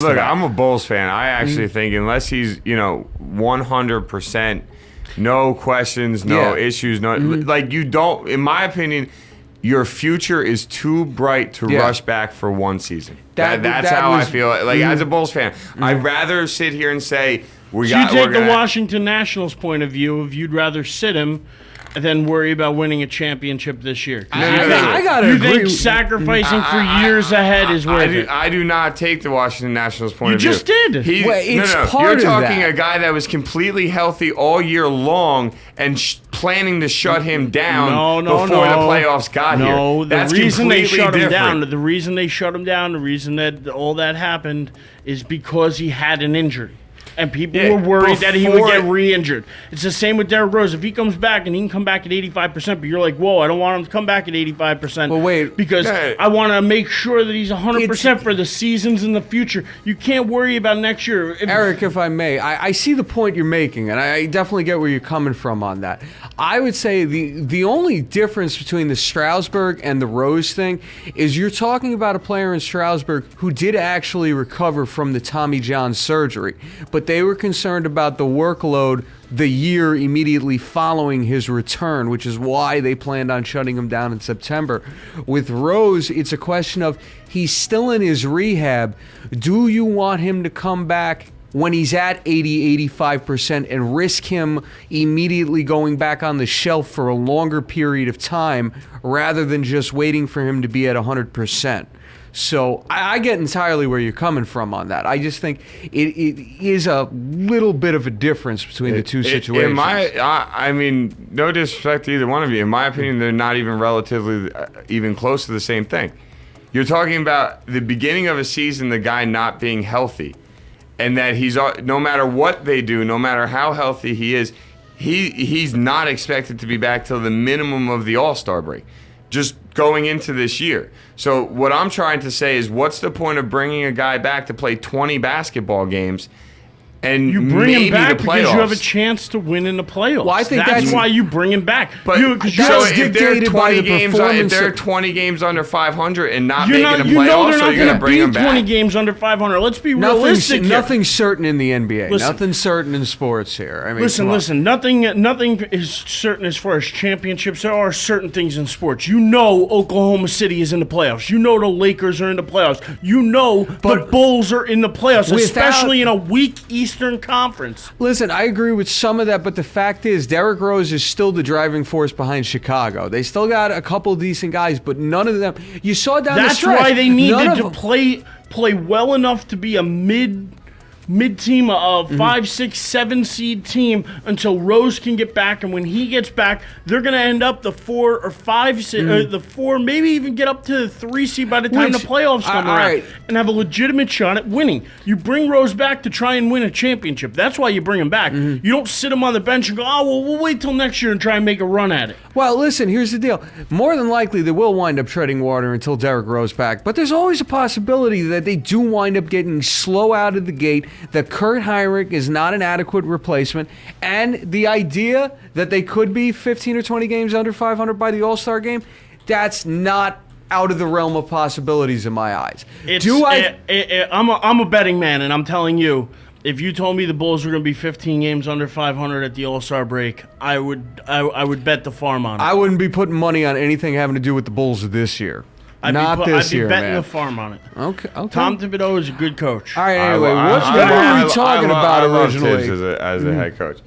Look, I'm a Bulls fan. I actually think unless he's, 100%, no questions, no issues, like you don't, in my opinion, your future is too bright to rush back for one season. That's how I feel. Like as a Bulls fan, I'd rather sit here and say you take the Washington Nationals point of view. If you'd rather sit him than worry about winning a championship this year. I gotta agree. You think sacrificing for years ahead is worth it? I do not take the Washington Nationals point of view. You just did. It's part You're of talking that. a guy that was completely healthy all year long and planning to shut him down before the playoffs got here. No, That's the reason they shut him different. down, the reason that all that happened is because he had an injury. And people were worried that he would get re-injured. It's the same with Derrick Rose. If he comes back and he can come back at 85%, but you're like, whoa, I don't want him to come back at 85%. Well, wait. Because I want to make sure that he's 100% for the seasons in the future. You can't worry about next year. Eric, if I may, I see the point you're making, and I definitely get where you're coming from on that. I would say the only difference between the Strasburg and the Rose thing is you're talking about a player in Strasburg who did actually recover from the Tommy John surgery, but they were concerned about the workload the year immediately following his return, which is why they planned on shutting him down in September. With Rose, it's a question of he's still in his rehab. Do you want him to come back when he's at 80, 85% and risk him immediately going back on the shelf for a longer period of time rather than just waiting for him to be at 100%? So I get entirely where you're coming from on that. I just think it is a little bit of a difference between the two situations. I mean, no disrespect to either one of you. In my opinion, they're not even relatively even close to the same thing. You're talking about the beginning of a season, the guy not being healthy, and that he's no matter what they do, no matter how healthy he is, he's not expected to be back till the minimum of the All-Star break, just going into this year. So what I'm trying to say is, what's the point of bringing a guy back to play 20 basketball games and you bring him back because you have a playoffs? chance to win in the playoffs? Well, I think that's why you bring him back. But if they're 20 games under 500 and not making the playoffs, so you're going to bring them back? 20 games under 500. Let's be realistic here. Nothing's certain in the NBA. Nothing's certain in sports here. I mean, listen. Nothing is certain as far as championships. There are certain things in sports. You know, Oklahoma City is in the playoffs. You know, the Lakers are in the playoffs. You know, the Bulls are in the playoffs, especially in a weak Eastern Conference. Listen, I agree with some of that, but the fact is, Derrick Rose is still the driving force behind Chicago. They still got a couple of decent guys, but none of them. You saw down the stretch. That's why they needed to play well enough to be a mid team, a 5, 6, 7 seed team until Rose can get back, and when he gets back, they're going to end up the 4 or 5 seed, the 4, maybe even get up to the 3 seed by the time the playoffs come around, and have a legitimate shot at winning. You bring Rose back to try and win a championship. That's why you bring him back. You don't sit him on the bench and go, oh, well, we'll wait till next year and try and make a run at it. Well, listen, here's the deal. More than likely, they will wind up treading water until Derrick Rose back, but there's always a possibility that they do wind up getting slow out of the gate, that Kurt Heinrich is not an adequate replacement, and the idea that they could be 15 or 20 games under 500 by the All-Star game, that's not out of the realm of possibilities in my eyes. I'm a betting man, and I'm telling you, if you told me the Bulls were going to be 15 games under 500 at the All-Star break, I would bet the farm on it. I wouldn't be putting money on anything having to do with the Bulls this year. I'd be betting the farm on it. Okay. Tom Thibodeau is a good coach. All right, anyway, what were we talking about originally? Tibbs as a head coach.